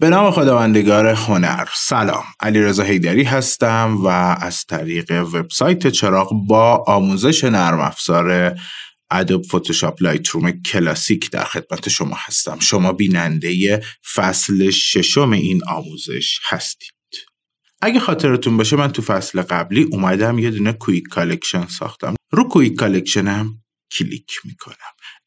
به نام خداوندگار هنر. سلام، علیرضا حیدری هستم و از طریق وبسایت چراغ با آموزش نرم افزار ادوب فتوشاپ لایتروم کلاسیک در خدمت شما هستم. شما بیننده فصل 6 این آموزش هستید. اگه خاطرتون باشه من تو فصل قبلی اومدم یه دونه کویک کالکشن ساختم. رو کویک کالکشنم کلیک میکنم.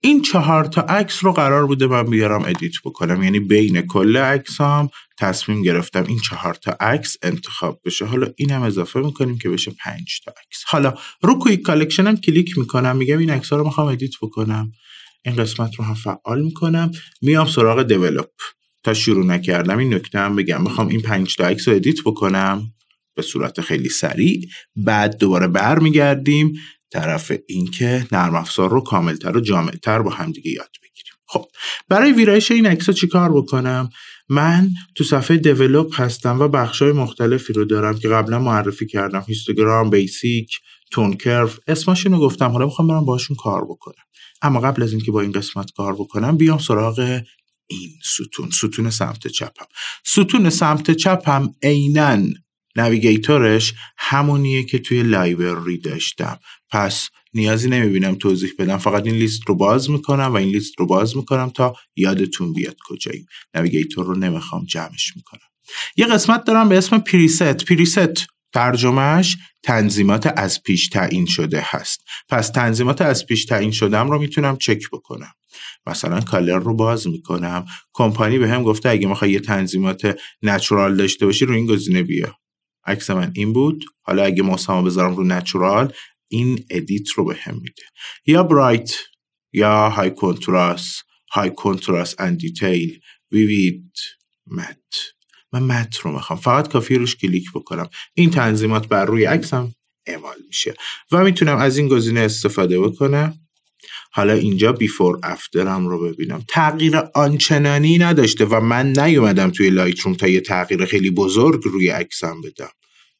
این 4 تا عکس رو قرار بوده من بیارم ادیت بکنم، یعنی بین کل عکسام تصمیم گرفتم این 4 تا عکس انتخاب بشه. حالا اینم اضافه میکنیم که بشه 5 تا عکس. حالا رو کویک کالکشنم کلیک میکنم، میگم این عکس‌ها رو میخوام ادیت بکنم. این قسمت رو هم فعال میکنم، میام سراغ دیولپ. تا شروع نکردم این نکته هم بگم، میخوام این 5 تا عکس رو ادیت بکنم به صورت خیلی سریع. بعد دوباره برمیگردیم طرف این که نرم افزار رو کاملتر و جامعتر با هم دیگه یاد بگیریم. خب برای ویرایش این عکس‌ها چی کار بکنم؟ من تو صفحه دیولپ هستم و بخشای مختلفی رو دارم که قبلا معرفی کردم. هیستوگرام، بیسیک، تون کرو، اسمشون رو گفتم. حالا میخوام برم باشون کار بکنم. اما قبل از اینکه با این قسمت کار بکنم بیام سراغ این ستون سمت چپم. ستون سمت چپم عیناً نویگیتورش همونیه که توی لایبرری داشتم، پس نیازی نمیبینم توضیح بدم. فقط این لیست رو باز میکنم و این لیست رو باز میکنم تا یادتون بیاد کجاییم. نویگیتور رو نمیخوام جمعش میکنم. یه قسمت دارم به اسم پریست ترجمهش تنظیمات از پیش تعیین شده هست. پس تنظیمات از پیش تعیین شدم رو میتونم چک بکنم. مثلا کالر رو باز میکنم، کمپانی به هم گفته اگه میخوای یه تنظیمات نچورال داشته باشی رو این گزینه بیا. عکس من این بود. حالا اگه موسمو بذارم رو نچورال این ادیت رو به هم میده. یا برایت یا های کنتراست اند دیتیل، ویوید، مت. من مت رو میخوام، فقط کافی روش کلیک بکنم این تنظیمات بر روی عکسم اعمال میشه و میتونم از این گزینه استفاده بکنم. حالا اینجا بیفور افترم رو ببینم. تغییر آنچنانی نداشته و من نیومدم توی لایتروم تا یه تغییر خیلی بزرگ روی عکسم بدم.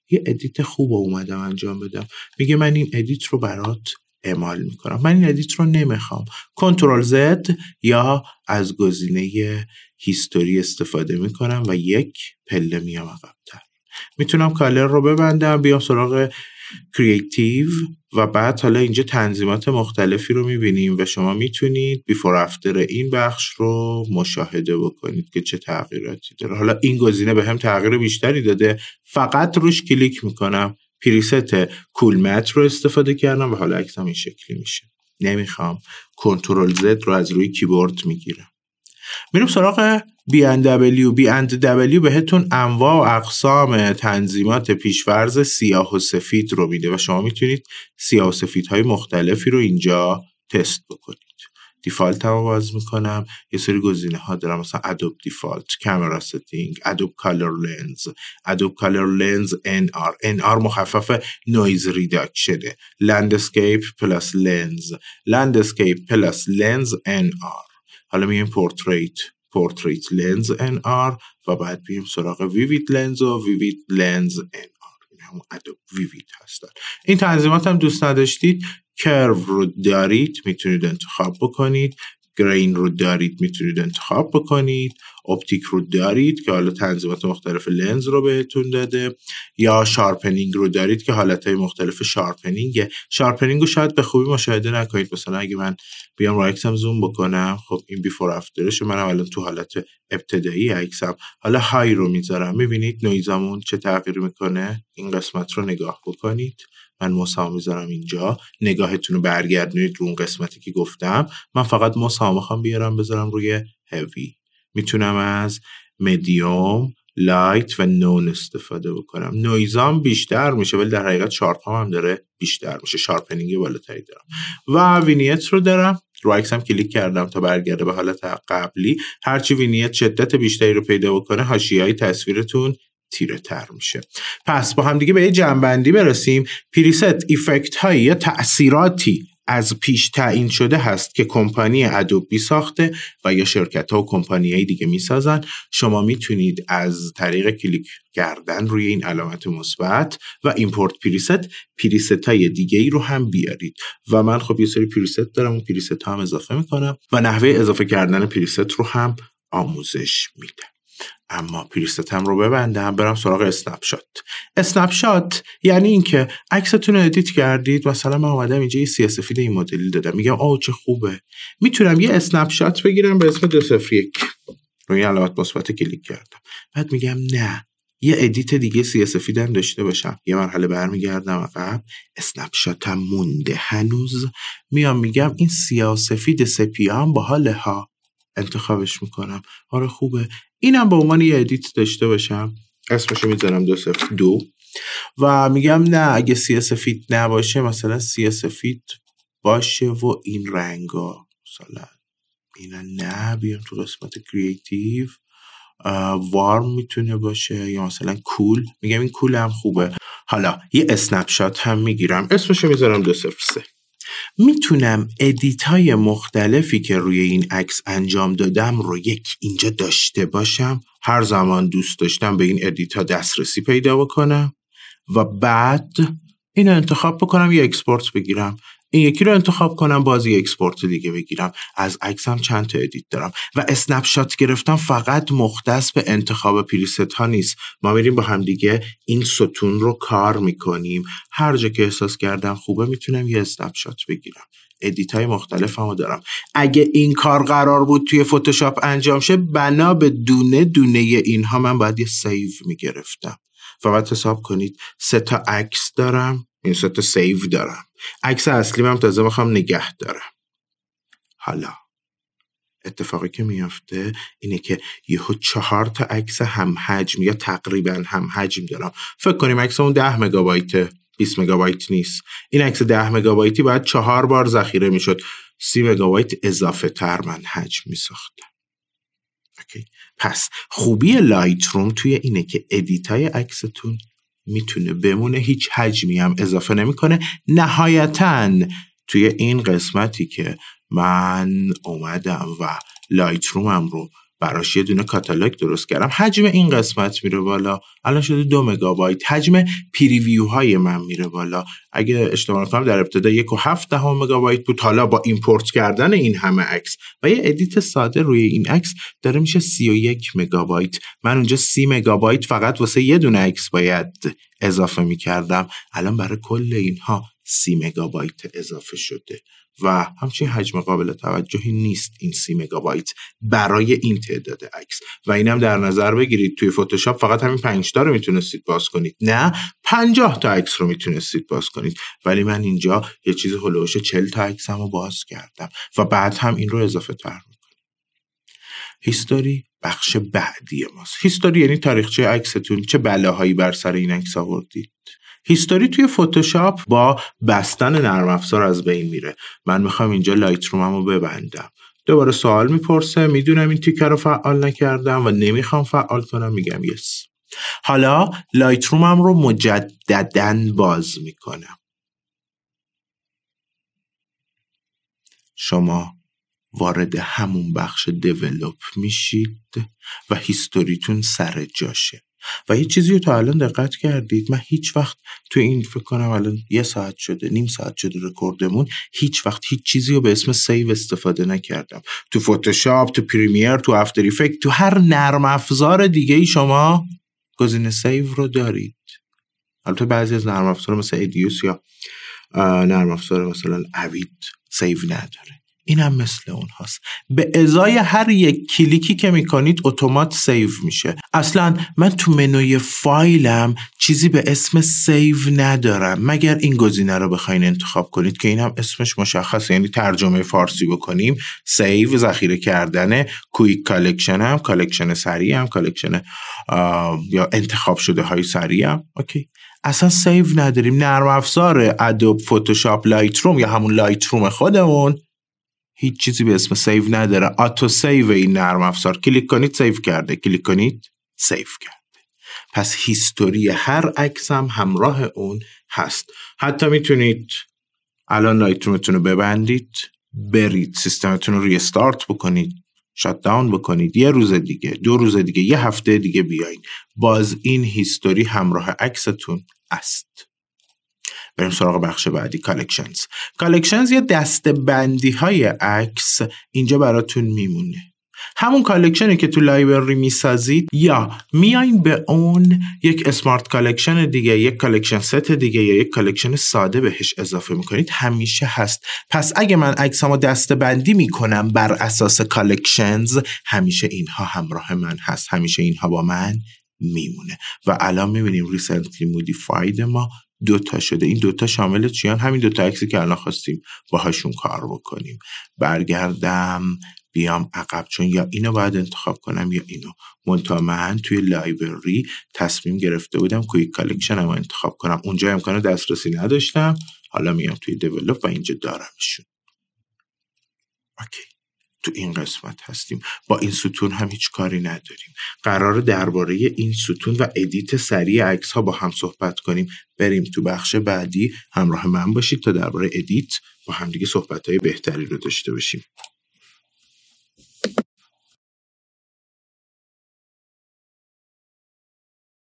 یه ادیت خوب اومدم انجام بدم. میگه من این ادیت رو برات اعمال میکنم. من این ادیت رو نمیخوام. کنترل زد یا از گزینه هیستوری استفاده میکنم و یک پله میام عقب‌تر. میتونم کالر رو ببندم، بیام سراغ کریتیو و بعد حالا اینجا تنظیمات مختلفی رو میبینیم و شما میتونید بیفور افتر این بخش رو مشاهده بکنید که چه تغییراتی داره. حالا این گزینه به هم تغییر بیشتری داده، فقط روش کلیک میکنم. پریست کول مت رو استفاده کردم و حالا عکسم این شکلی میشه. نمیخوام. کنترل زد رو از روی کیبورد میگیرم. میرم سراغ B&W بهتون انواع و اقسام تنظیمات پیش‌فرض سیاه و سفید رو میده و شما میتونید سیاه و سفیدهای مختلفی رو اینجا تست بکنید. دیفالت هم باز میکنم. یه سری گزینه ها دارم، مثلا ادوب دیفالت، کامرا ستینگ، ادوب کالر لنز، NR مخفف نویز ریداکشنه، لندسکیپ پلاس لنز NR. حالا میگیم پورتریت لنز NR و بعد بیایم سراغ ویوید لنز و ویوید لنز NR. این همون ادوب ویوید هستن. این تنظیمات هم دوست نداشتید، کرو رو دارید میتونید انتخاب بکنید، گرین رو دارید میتونید انتخاب بکنید، اپتیک رو دارید که حالا تنظیمات مختلف لنز رو بهتون داده، یا شارپنینگ رو دارید که حالتهای مختلف شارپنینگ رو شاید به خوبی مشاهده نکنید. مثلا اگه من بیام رو عکسم زوم بکنم، خب این بیفور افترشه، منم الان تو حالت ابتدایی عکسم. حالا های رو میذارم، میبینید نویزمون چه تغییری میکنه. این قسمت رو نگاه بکنید. من موسمو میذارم اینجا، نگاهتون رو برگردونید رو اون قسمتی که گفتم. من فقط موسمو میخوام بیارم بذارم روی هیوی. میتونم از مدیوم، لایت و نون استفاده بکنم. نویزام بیشتر میشه ولی در حقیقت شارپم هم داره بیشتر میشه، شارپنینگ بالاتری دارم. و وینیت رو دارم. رو عکسم کلیک کردم تا برگرده به حالت قبلی. هرچی وینیت شدت بیشتری رو پیدا بکنه، حاشیه‌های تصویرتون تیره تر میشه. پس با هم دیگه به یه جنبندی برسیم. پریست ایفکت های یا تأثیراتی از پیش تعیین شده هست که کمپانی ادوبی ساخته و یا شرکت ها و کمپانی های دیگه میسازن. شما میتونید از طریق کلیک کردن روی این علامت مثبت و ایمپورت پریست های دیگه ای رو هم بیارید و من خب یه سری پریست دارم، اون پریست ها هم اضافه میکنم و نحوه اضافه کردن پریست رو هم آموزش میدم. اما پریستم رو ببندم برم سراغ اسنپ شات یعنی اینکه عکستون رو ادیت کردید. مثلا من اومدم اینجا یه سیاسفید این مدلی دادم، میگم آو چه خوبه، میتونم یه اسنپ شات بگیرم به اسم 201 روی علامت مثبت کلیک کردم، بعد میگم نه یه ادیت دیگه سیاسفیدم داشته باشم، یه مرحله برمیگردم عقب، اسنپ شاتم مونده هنوز، میام میگم این سیاسفید سپیام باحاله ها، انتخابش میکنم، آره خوبه، اینم به عنوان یه ادیت داشته باشم، اسمشو میذارم 202 و میگم نه اگه سیاسفید نباشه مثلا سیاسفید باشه و این رنگا، مثلا اینا نه بیام تو قسمت کریتیو، وارم میتونه باشه یا مثلا کول، میگم این کول هم خوبه. حالا یه اسنپ شات هم میگیرم اسمشو میذارم 203. میتونم ادیت های مختلفی که روی این عکس انجام دادم رو اینجا داشته باشم، هر زمان دوست داشتم به این ادیت ها دسترسی پیدا بکنم و بعد اینو انتخاب بکنم یه اکسپورت بگیرم، این یکی رو انتخاب کنم بازی اکسپورت دیگه بگیرم. از عکسم چند تا ادیت دارم و اسنپ شات گرفتم فقط مختص به انتخاب پریست ها نیست، ما میریم با هم دیگه این ستون رو کار میکنیم، هر جا که احساس کردم خوبه میتونم یه اسنپ شات بگیرم، ادیت های مختلف هم دارم. اگه این کار قرار بود توی فتوشاپ انجام شه بنا به دونه دونه اینها من باید یه سیو میگرفتم. فقط حساب کنید 3 تا عکس دارم، این 3 تا سیو دارم، عکس اصلی هم تازه میخوام نگه دارم. حالا اتفاقی که میافته اینه که یهو 4 تا عکس هم حجم یا تقریبا هم حجم دارم. فکر کنیم عکسمون 10 مگابایت 20 مگابایت نیست، این عکس 10 مگابایتی باید 4 بار ذخیره میشد، 30 مگابایت اضافه تر من حجم میساختم. اوکی. پس خوبی لایت روم توی اینه که ادیتای عکستون میتونه بمونه، هیچ حجمی هم اضافه نمیکنه. نهایتاً توی این قسمتی که من اومدم و لایت رومم رو براش یه دونه کاتالوگ درست کردم، حجم این قسمت میره بالا، الان شده 2 مگابایت، حجم پریویو های من میره بالا، اگه اشتباه نکنم در ابتدا 1.7 مگابایت بود، حالا با ایمپورت کردن این همه عکس و یه ادیت ساده روی این عکس داره میشه 31 مگابایت. من اونجا 30 مگابایت فقط واسه یه دونه عکس باید اضافه میکردم، الان برای کل اینها 30 مگابایت اضافه شده و همچنین حجم قابل توجهی نیست این 30 مگابایت برای این تعداد عکس. و اینم در نظر بگیرید توی فتوشاپ فقط همین 5 تا رو میتونستید باز کنید، نه 50 تا عکس رو میتونستید باز کنید، ولی من اینجا یه چیز هلوش 40 تا عکسم رو باز کردم و بعد هم این رو اضافه تر میکنم. هیستوری بخش بعدی ماست. هیستوری یعنی تاریخچه عکستون، چه بلاهایی بر سر این عکس آوردید. هیستوری توی فتوشاپ با بستن نرم افزار از بین میره. من میخوام اینجا لایت روممو ببندم، دوباره سوال میپرسه، میدونم این تیکر رو فعال نکردم و نمیخوام فعال کنم، میگم یس. حالا لایت رومم رو مجدداً باز میکنم. شما وارد همون بخش دیولوپ میشید و هیستوریتون سر جاشه. و یه چیزی رو تا الان دقت کردید، من هیچ وقت تو این فکر کنم الان 1 ساعت شده، نیم ساعت شده رکوردمون، هیچ وقت هیچ چیزی رو به اسم سیو استفاده نکردم. تو فتوشاپ، تو پریمیر، تو افتر افکت، تو هر نرم افزار دیگه ای شما گزینه سیو رو دارید. البته بعضی از نرم افزار مثل ادیوس یا نرم افزار مثلا اوید سیو نداره، این هم مثل اون هست. به ازای هر یک کلیکی که میکنید اتومات سیو میشه. اصلا من تو منوی فایلم چیزی به اسم سیو ندارم مگر این گزینه رو بخواین انتخاب کنید که این هم اسمش مشخصه، یعنی ترجمه فارسی بکنیم سیو ذخیره کردنه، کویک کالکشن هم کالکشن سریع هم کالکشن یا انتخاب شده های سریع هم. اوکی. اصلا سیو نداریم. نرم افزار ادوب فتوشاپ لایت روم یا همون لایت روم خودمون هیچ چیزی به اسم سیو نداره. آتو سیو این نرم افزار، کلیک کنید سیو کرده، کلیک کنید سیو کرده. پس هیستوری هر عکس هم همراه اون هست. حتی میتونید الان لایت رومتون رو ببندید، برید سیستمتون رو ریستارت بکنید، شات داون بکنید، 1 روز دیگه، 2 روز دیگه، 1 هفته دیگه بیاین، باز این هیستوری همراه عکستون است. بریم سراغ بخش بعدی، کالکشنز. کالکشنز یا دسته بندی های عکس اینجا براتون میمونه. همون کالکشنی که تو لایبرری میسازید یا میاین به اون یک اسمارت کالکشن دیگه، یک کالکشن ست دیگه یا یک کالکشن ساده بهش اضافه میکنید، همیشه هست. پس اگه من عکسامو دسته‌بندی میکنم بر اساس کالکشنز، همیشه اینها همراه من هست، همیشه اینها با من میمونه. و الان میبینیم ریسنتلی مودیفاید ما 2 شده. این 2 شامل چیان؟ همین 2 عکسی که الان خواستیم باهاشون کار بکنیم. برگردم بیام عقب، چون یا اینو باید انتخاب کنم یا اینو. منتها من توی لایبرری تصمیم گرفته بودم کویک کالکشن رو انتخاب کنم. اونجا امکان دسترسی نداشتم، حالا میام توی دیولپ و اینجا دارمشون. اوکی، تو این قسمت هستیم. با این ستون هم هیچ کاری نداریم. قراره درباره این ستون و ادیت سریع عکس ها با هم صحبت کنیم. بریم تو بخش بعدی، همراه من باشید تا درباره ادیت با هم دیگه صحبت های بهتری رو داشته باشیم.